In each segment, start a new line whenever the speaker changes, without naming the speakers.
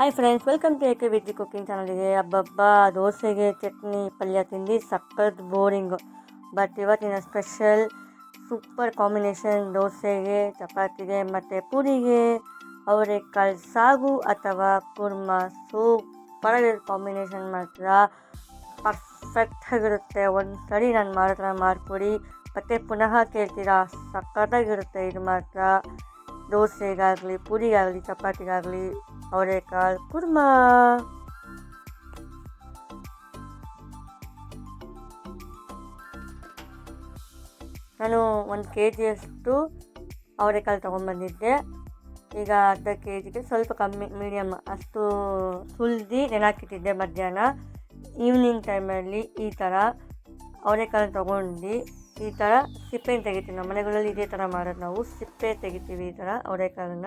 Hi friends, welcome to ಏಕೆ Viji cooking ಚಾನಲ್ಗೆ. ಹಬ್ಬಬ್ಬ ದೋಸೆಗೆ ಚಟ್ನಿ ಪಲ್ಯ ತಿಂದು ಸಖತ್ ಬೋರಿಂಗು. ಬಟ್ ಇವತ್ತಿನ ಸ್ಪೆಷಲ್ ಸೂಪರ್ ಕಾಂಬಿನೇಷನ್ ದೋಸೆಗೆ, ಚಪಾತಿಗೆ ಮತ್ತು ಪೂರಿಗೆ ಅವರೆಕಾಳು ಸಾಗು ಅಥವಾ ಕುರ್ಮಾ. ಸೂಪರ್ ಕಾಂಬಿನೇಷನ್ ಮಾತ್ರ ಪರ್ಫೆಕ್ಟಾಗಿರುತ್ತೆ. ಒಂದು ಸರಿ ನಾನು ಮಾಡಿದ್ರೆ ಮಾಡಿಕೊಡಿ, ಮತ್ತು ಪುನಃ ಕೇಳ್ತೀರಾ. ಸಖತ್ತಾಗಿರುತ್ತೆ ಇದು ಮಾತ್ರ. ದೋಸೆಗಾಗಲಿ, ಪೂರಿಗಾಗಲಿ, ಚಪಾತಿಗಾಗಲಿ ಅವರೆಕಾಳು ಕುರ್ಮಾ. ನಾನು 1 kgಯಷ್ಟು ಅವರೆಕಾಳು ತೊಗೊಂಡ್ಬಂದಿದ್ದೆ. ಈಗ ಅರ್ಧ kgಗೆ ಸ್ವಲ್ಪ ಕಮ್ಮಿ, ಮೀಡಿಯಮ್ ಅಷ್ಟು ಸುಲಿದು ನೆನಾಕಿಟ್ಟಿದ್ದೆ ಮಧ್ಯಾಹ್ನ. ಈವ್ನಿಂಗ್ ಟೈಮಲ್ಲಿ ಈ ಥರ ಅವರೆಕಾಳು ತೊಗೊಂಡು ಈ ಥರ ಸಿಪ್ಪೆನ ತೆಗಿತೀವಿ. ನಮ್ಮ ಮನೆಗಳಲ್ಲಿ ಇದೇ ಥರ ಮಾಡೋದು. ನಾವು ಸಿಪ್ಪೆ ತೆಗಿತೀವಿ ಈ ಥರ ಅವರೆಕಾಳನ್ನ.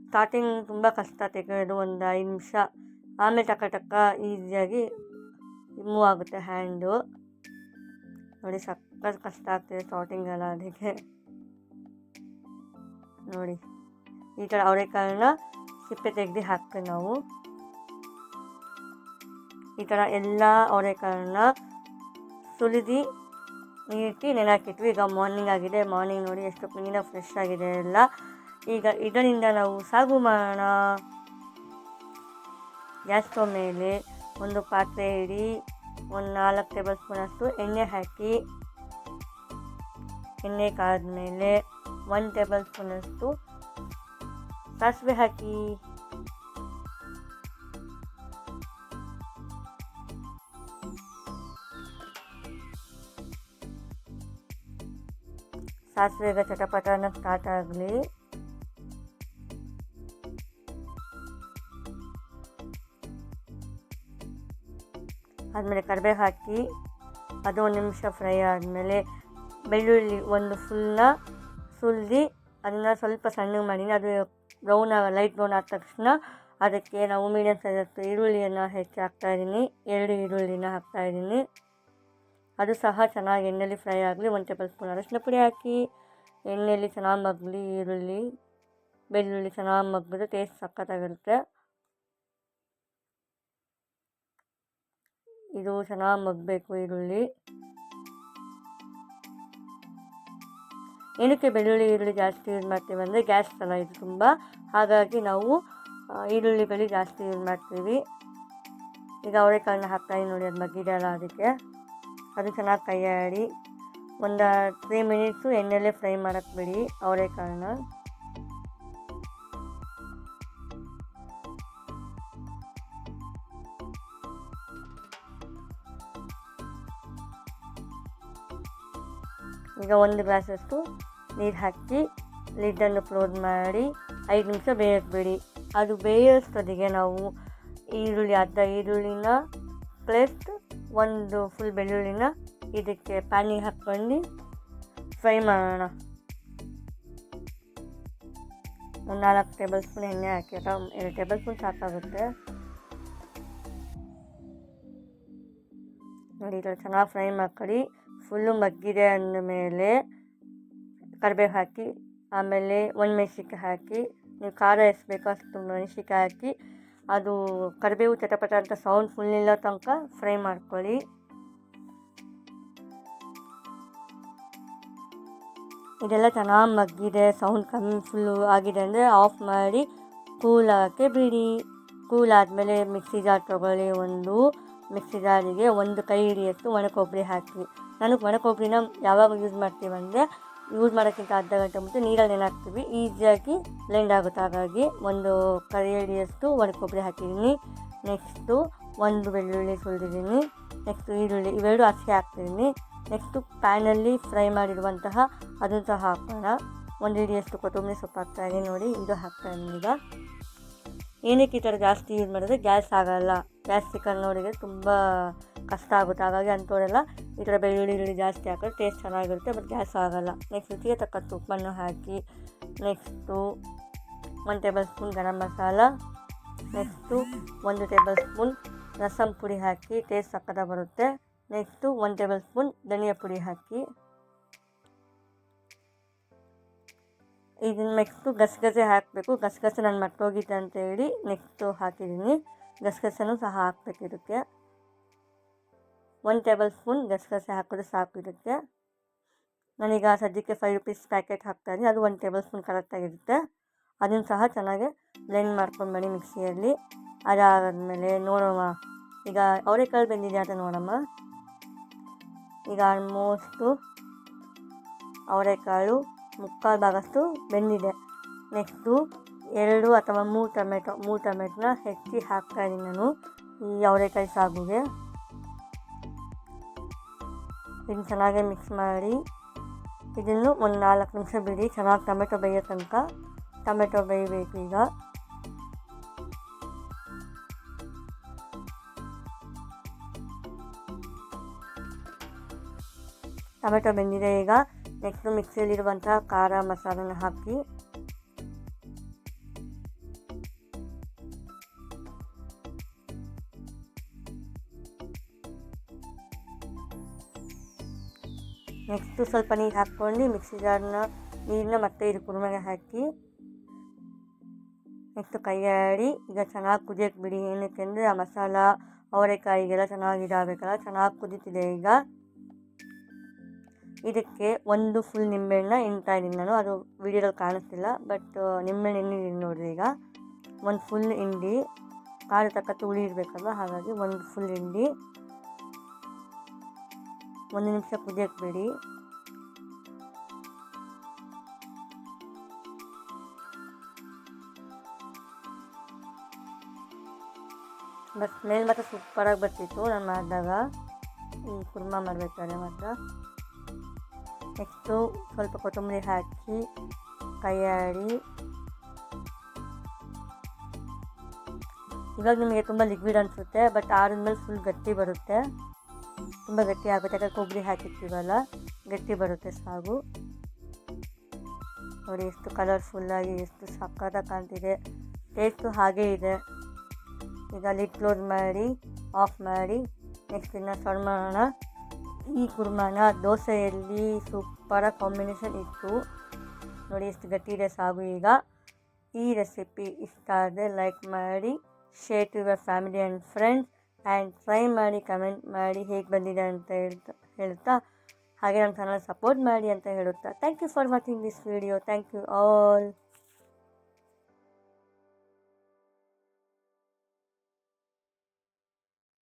ಸ್ಟಾರ್ಟಿಂಗ್ ತುಂಬ ಕಷ್ಟ ತೆಗೆಯೋದು, ಒಂದು 5 ನಿಮಿಷ. ಆಮೇಲೆ ಟಕ್ಕ ಈಸಿಯಾಗಿ ಮೂವ್ ಆಗುತ್ತೆ ಹ್ಯಾಂಡು. ನೋಡಿ, ಸಖತ್ ಕಷ್ಟ ಆಗ್ತಿದೆ ಸ್ಟಾರ್ಟಿಂಗೆಲ್ಲ. ಅದಕ್ಕೆ ನೋಡಿ ಈ ಥರ ಅವರೆಕಾಳನ್ನ ಸಿಪ್ಪೆ ತೆಗೆದು ಹಾಕ್ತೀವಿ ನಾವು. ಈ ಥರ ಎಲ್ಲ ಅವರೆಕಾಳನ್ನ ಸುಲಿದು ನೀಟಿ ನೆನಾಕಿಟ್ವಿ. ಈಗ ಮಾರ್ನಿಂಗ್ ಆಗಿದೆ. ಮಾರ್ನಿಂಗ್ ನೋಡಿ ಎಷ್ಟು ಕ್ಲೀನಾಗಿ ಫ್ರೆಶ್ ಆಗಿದೆ ಎಲ್ಲ. ಈಗ ಇದರಿಂದ ನಾವು ಸಾಗು ಮಾಡೋಣ. ಗ್ಯಾಸ್ ಸ್ಟವ್ ಮೇಲೆ ಒಂದು ಪಾತ್ರೆ ಇಡಿ. ಒಂದು 4 ಟೇಬಲ್ ಸ್ಪೂನಷ್ಟು ಎಣ್ಣೆ ಹಾಕಿ. ಎಣ್ಣೆ ಕಾದ್ಮೇಲೆ 1 ಟೇಬಲ್ ಸ್ಪೂನಷ್ಟು ಸಾಸಿವೆ ಹಾಕಿ. ಸಾಸಿವೆಗೆ ಚಟಪಟನ ಸ್ಟಾರ್ಟ್ ಆಗಲಿ. ಆದಮೇಲೆ ಕರಿಬೇವು ಹಾಕಿ. ಅದು 1 ನಿಮಿಷ ಫ್ರೈ ಆದಮೇಲೆ ಬೆಳ್ಳುಳ್ಳಿ ಒಂದು ಫುಲ್ನ ಸುಲಿದು ಅದನ್ನು ಸ್ವಲ್ಪ ಸಣ್ಣಗೆ ಮಾಡಿ, ಅದು ಲೈಟ್ ಬ್ರೌನ್ ಆದ ತಕ್ಷಣ ಅದಕ್ಕೆ ನಾವು ಮೀಡಿಯಮ್ ಸೈಜಷ್ಟು ಈರುಳ್ಳಿಯನ್ನು ಹೆಚ್ಚಿ ಹಾಕ್ತಾಯಿದ್ದೀನಿ. 2 ಈರುಳ್ಳಿನ ಹಾಕ್ತಾಯಿದ್ದೀನಿ. ಅದು ಸಹ ಚೆನ್ನಾಗಿ ಎಣ್ಣೆಯಲ್ಲಿ ಫ್ರೈ ಆಗಲಿ. 1 ಟೇಬಲ್ ಸ್ಪೂನ್ ಅರಶಿನ ಪುಡಿ ಹಾಕಿ. ಎಣ್ಣೆಯಲ್ಲಿ ಚೆನ್ನಾಗಿ ಮಗ್ಗಲಿ. ಈರುಳ್ಳಿ ಬೆಳ್ಳುಳ್ಳಿ ಚೆನ್ನಾಗಿ ಮಗ್ಗಿದ್ರೆ ಟೇಸ್ಟ್ ಸಖತ್ತಾಗಿರುತ್ತೆ. ಇದು ಚೆನ್ನಾಗಿ ಮಗ್ಗಬೇಕು ಈರುಳ್ಳಿ. ಏನಕ್ಕೆ ಈರುಳ್ಳಿ ಜಾಸ್ತಿ ಯೂಸ್ ಮಾಡ್ತೀವಿ ಅಂದರೆ ಗ್ಯಾಸ್ ಅಲ್ಲ ಇದು ತುಂಬ, ಹಾಗಾಗಿ ನಾವು ಈರುಳ್ಳಿಗಳು ಜಾಸ್ತಿ ಯೂಸ್ ಮಾಡ್ತೀವಿ. ಈಗ ಅವರೆಕಾಳನ್ನ ಹಾಕ್ತಾಯಿದ್ದೀನಿ ನೋಡಿ, ಅದು ಮಗ್ಗಿದೆಯಲ್ಲ ಅದಕ್ಕೆ. ಅದು ಚೆನ್ನಾಗಿ ಕೈ ಆಡಿ ಒಂದು 3 ಮಿನಿಟ್ಸು ಎಣ್ಣೆಯಲ್ಲೇ ಫ್ರೈ ಮಾಡೋಕ್ಕೆ ಬಿಡಿ ಅವರೆಕಾಳನ್ನ. ಈಗ 1 ಗ್ಲಾಸಷ್ಟು ನೀರು ಹಾಕಿ ಲಿಡ್ಡನ್ನು ಕ್ಲೋಸ್ ಮಾಡಿ 5 ನಿಮಿಷ ಬೇಯಕ್ಕೆ ಬಿಡಿ. ಅದು ಬೇಯೋಷ್ಟೊತ್ತಿಗೆ ನಾವು ಅರ್ಧ ಈರುಳ್ಳಿನ ಪ್ಲಸ್ 1 ಫುಲ್ ಬೆಳ್ಳುಳ್ಳಿನ ಇದಕ್ಕೆ ಪ್ಯಾನಿಗೆ ಹಾಕ್ಕೊಂಡು ಫ್ರೈ ಮಾಡೋಣ. 4 ಟೇಬಲ್ ಸ್ಪೂನ್ ಎಣ್ಣೆ ಹಾಕಿ, ಅಥವಾ 2 ಟೇಬಲ್ ಸ್ಪೂನ್ ಸಾಕಾಗುತ್ತೆ ನೋಡಿ. ಈ ಥರ ಚೆನ್ನಾಗಿ ಫ್ರೈ ಮಾಡ್ಕೊಳ್ಳಿ. ಫುಲ್ಲು ಮಗ್ಗಿದೆ ಅಂದಮೇಲೆ ಕರಿಬೇವು ಹಾಕಿ. ಆಮೇಲೆ 1 ಮೆಣಸಿನ್ಕಾಯಿ ಹಾಕಿ. ನೀವು ಖಾರ ಎಷ್ಟು ಬೇಕೋ ಅಷ್ಟು ಮೆಣಸಿನ್ಕಾಯಿ ಹಾಕಿ. ಅದು ಕರಿಬೇವು ಚಟಪಟ ಅಂತ ಸೌಂಡ್ ಫುಲ್ ನಿಲ್ಲೋ ತನಕ ಫ್ರೈ ಮಾಡ್ಕೊಳ್ಳಿ. ಇದೆಲ್ಲ ಚೆನ್ನಾಗಿ ಮಗ್ಗಿದೆ, ಸೌಂಡ್ ಕಮ್ಮಿ ಫುಲ್ಲು ಆಗಿದೆ ಅಂದರೆ ಆಫ್ ಮಾಡಿ ಕೂಲ್ ಆಗೋಕ್ಕೆ ಬಿಡಿ. ಕೂಲ್ ಆದಮೇಲೆ ಮಿಕ್ಸಿ ಜಾರ್ ತೊಗೊಳ್ಳಿ. ಒಂದು ಮಿಕ್ಸಿ ಜಾರಿಗೆ 1 ಕೈ ಹಿಡಿಯಷ್ಟು ಒಣ ಕೊಬ್ಬರಿ ಹಾಕಿ. ನಾನು ಒಣ ಕೊಬ್ಬರಿನ ಯಾವಾಗ ಯೂಸ್ ಮಾಡ್ತೀವಂದರೆ, ಯೂಸ್ ಮಾಡೋಕ್ಕಿಂತ ಅರ್ಧ ಗಂಟೆ ಮುಂಚೆ ನೀರಲ್ಲಿ ನೆನಾಕ್ತೀವಿ, ಈಸಿಯಾಗಿ ಬ್ಲೆಂಡ್ ಆಗುತ್ತೆ. ಹಾಗಾಗಿ 1 ಕೈ ಹಿಡಿಯಷ್ಟು ಒಣ ಕೊಬ್ಬರಿ ಹಾಕಿದ್ದೀನಿ. ನೆಕ್ಸ್ಟು 1 ಬೆಳ್ಳುಳ್ಳಿ ಸುಲಿದಿದ್ದೀನಿ. ನೆಕ್ಸ್ಟು ಈರುಳ್ಳಿ, ಇವೆರಡು ಹಸಿ ಹಾಕ್ತಿದ್ದೀನಿ. ನೆಕ್ಸ್ಟು ಪ್ಯಾನಲ್ಲಿ ಫ್ರೈ ಮಾಡಿರುವಂತಹ ಅದನ್ನು ಸಹ ಹಾಕೋಣ. 1 ಹಿಡಿಯಷ್ಟು ಕೊತ್ತಂಬರಿ ಸೊಪ್ಪು ಹಾಕ್ತಾಯಿದ್ದೀನಿ ನೋಡಿ, ಇದು ಹಾಕ್ತಾಯಿದ್ದೀನಿ. ಈಗ ಏನಕ್ಕೆ ಈ ಥರ ಜಾಸ್ತಿ ಯೂಸ್ ಮಾಡಿದ್ರೆ ಗ್ಯಾಸ್ ಆಗೋಲ್ಲ. ಗ್ಯಾಸ್ ಚಿಕನ್ನೋರಿಗೆ ತುಂಬ ಕಷ್ಟ ಆಗುತ್ತೆ. ಹಾಗಾಗಿ ಅಂಥವರೆಲ್ಲ ಈ ಥರ ಬೆಳ್ಳುಳ್ಳಿ ಜಾಸ್ತಿ ಹಾಕಿದ್ರೆ ಟೇಸ್ಟ್ ಚೆನ್ನಾಗಿರುತ್ತೆ, ಬಟ್ ಗ್ಯಾಸ್ ಆಗೋಲ್ಲ. ನೆಕ್ಸ್ಟ್ ರುಚಿಗೆ ತಕ್ಕಷ್ಟು ಉಪ್ಪನ್ನು ಹಾಕಿ. Next 1 tablespoon garam masala. Next 1 tablespoon rasam ಪುಡಿ ಹಾಕಿ, ಟೇಸ್ಟ್ ಸಕ್ಕತ್ತಾಗಿ ಬರುತ್ತೆ. ನೆಕ್ಸ್ಟು 1 ಟೇಬಲ್ ಸ್ಪೂನ್ ಧನಿಯಾ ಪುಡಿ ಹಾಕಿ. ಇದನ್ನು ನೆಕ್ಸ್ಟು ಗಸಗಸೆ ಹಾಕಬೇಕು. ಗಸಗಸೆ ನಾನು ಮರ್ತೋಗಿದ್ದೆ ಅಂತೇಳಿ ನೆಕ್ಸ್ಟು ಹಾಕಿದ್ದೀನಿ. ಗಸಗಸೆನೂ ಸಹ ಹಾಕಬೇಕು ಇದಕ್ಕೆ. 1 ಟೇಬಲ್ ಸ್ಪೂನ್ ಗಸಗಸೆ ಹಾಕಿದ್ರೆ ಸಾಕು ಇದಕ್ಕೆ. ನಾನೀಗ ಸದ್ಯಕ್ಕೆ 5 ರೂಪೀಸ್ ಪ್ಯಾಕೆಟ್ ಹಾಕ್ತಾಯಿದ್ದೀನಿ, ಅದು 1 ಟೇಬಲ್ ಸ್ಪೂನ್ ಕರೆಕ್ಟಾಗಿರುತ್ತೆ. ಅದನ್ನು ಸಹ ಚೆನ್ನಾಗಿ ಬ್ಲೆಂಡ್ ಮಾಡ್ಕೊಂಡ್ಬನ್ನಿ ಮಿಕ್ಸಿಯಲ್ಲಿ. ಅದಾದಮೇಲೆ ನೋಡೋಣ, ಈಗ ಅವರೆಕಾಳು ಬೆಂದಿದೆ ಅಂತ ನೋಡಮ್ಮ. ಈಗ ಆಲ್ಮೋಸ್ಟು ಅವರೆಕಾಳು ಮುಕ್ಕಾಲು ಭಾಗಷ್ಟು ಬೆಂದಿದೆ. ನೆಕ್ಸ್ಟು 2 ಅಥವಾ 3 ಟೊಮೆಟೊನ ಹೆಚ್ಚಿ ಹಾಕ್ತಾಯಿದ್ದೀನಿ ನಾನು ಈ ಅವರೆಕಾಯಿ ಸಾಗುಗೆ. ಇದನ್ನು ಚೆನ್ನಾಗಿ ಮಿಕ್ಸ್ ಮಾಡಿ ಇದನ್ನು ಒಂದು 4 ನಿಮಿಷ ಬಿಡಿ, ಚೆನ್ನಾಗಿ ಟೊಮೆಟೊ ಬೇಯೋ ತನಕ. ಟೊಮೆಟೊ ಬೇಯಬೇಕು. ಈಗ ಟೊಮೆಟೊ ಬೆಂದಿದೆ. ಈಗ ನೆಕ್ಸ್ಟು ಮಿಕ್ಸಿಯಲ್ಲಿರುವಂತಹ ಖಾರ ಮಸಾಲನ ಹಾಕಿ ನೆಕ್ಸ್ಟು ಸ್ವಲ್ಪ ನೀರು ಹಾಕ್ಕೊಂಡು ಮಿಕ್ಸಿ ನೀರನ್ನ ಮತ್ತೆ ಇದು ಕುರ್ಮೆಗೆ ಹಾಕಿ ನೆಕ್ಸ್ಟು ಕೈ ಆಡಿ ಈಗ ಚೆನ್ನಾಗಿ ಕುದಿಯೋಕ್ಕೆ ಬಿಡಿ. ಏನಕ್ಕೆಂದರೆ ಆ ಮಸಾಲ ಅವರೆಕಾಯಿಗೆಲ್ಲ ಚೆನ್ನಾಗಿ ಇದಾಗಬೇಕಲ್ಲ. ಚೆನ್ನಾಗಿ ಕುದೀತಿದೆ. ಈಗ ಇದಕ್ಕೆ 1 ಫುಲ್ ನಿಂಬೆಹಣ್ಣ ಹಿಂಡ್ತಾಯಿದ್ದೀನಿ ನಾನು. ಅದು ವೀಡಿಯೋದಲ್ಲಿ ಕಾಣಿಸ್ತಿಲ್ಲ, ಬಟ್ ನಿಂಬೆಹಣ್ಣು ಹಿಂಡಿದ್ದೀನಿ ನೋಡಿರಿ. ಈಗ 1 ಫುಲ್ ಹಿಂಡಿ, ಖಾರ ತಕ್ಕಂತೆ ಹುಳಿ ಇರಬೇಕಲ್ವ, ಹಾಗಾಗಿ 1 ಫುಲ್ ಹಿಂಡಿ 1 ನಿಮಿಷ ಕುದಿಯೋಕ್ಕೆ ಬಿಡಿ. ಬಟ್ ಸ್ಮೆಲ್ ಮಾತ್ರ ಸೂಪರಾಗಿ ಬರ್ತಿತ್ತು ನಾನು ಮಾಡಿದಾಗ, ಈ ಕುರ್ಮಾ ಮಾಡಬೇಕಾದ್ರೆ ಮಾತ್ರ. ನೆಕ್ಸ್ಟು ಸ್ವಲ್ಪ ಕೊತ್ತಂಬರಿ ಹಾಕಿ ಕೈ ಆಡಿ. ಇವಾಗ ನಿಮಗೆ ತುಂಬ ಲಿಕ್ವಿಡ್ ಅನಿಸುತ್ತೆ, ಬಟ್ ಆರಿದ್ಮೇಲೆ ಫುಲ್ ಗಟ್ಟಿ ಬರುತ್ತೆ, ತುಂಬ ಗಟ್ಟಿ ಆಗುತ್ತೆ. ಯಾಕಂದರೆ ಕೊಬ್ಬರಿ ಹಾಕಿರ್ತೀವಲ್ಲ, ಗಟ್ಟಿ ಬರುತ್ತೆ ಸಾಗು. ನೋಡಿ ಎಷ್ಟು ಕಲರ್ಫುಲ್ಲಾಗಿ ಎಷ್ಟು ಸಕ್ಕತ್ತಾಗಿ ಕಾಣ್ತಿದೆ. ಟೇಸ್ಟು ಹಾಗೇ ಇದೆ. ಈಗ ಲಿಡ್ ಕ್ಲೋಸ್ ಮಾಡಿ ಆಫ್ ಮಾಡಿ ನೆಕ್ಸ್ಟ್ ಇನ್ನು ಸರ್ವ್ ಮಾಡೋಣ. ಈ ಕುರ್ಮಾನ ದೋಸೆಯಲ್ಲಿ ಸೂಪರಾಗಿ ಕಾಂಬಿನೇಷನ್ ಇತ್ತು. ನೋಡಿ ಎಷ್ಟು ಗಟ್ಟಿ ಇದೆ ಸಾಗು. ಈಗ ಈ ರೆಸಿಪಿ ಇಷ್ಟ ಆದರೆ ಲೈಕ್ ಮಾಡಿ, share to your family and friends, and try ಮಾಡಿ ಕಮೆಂಟ್ ಮಾಡಿ ಹೇಗೆ ಬಂದಿದೆ ಅಂತ ಹೇಳ್ತಾ ಹಾಗೆ ನಮ್ಮ ಚಾನಲ್ ಸಪೋರ್ಟ್ ಮಾಡಿ ಅಂತ ಹೇಳುತ್ತಾ thank you for watching this video. Thank you all.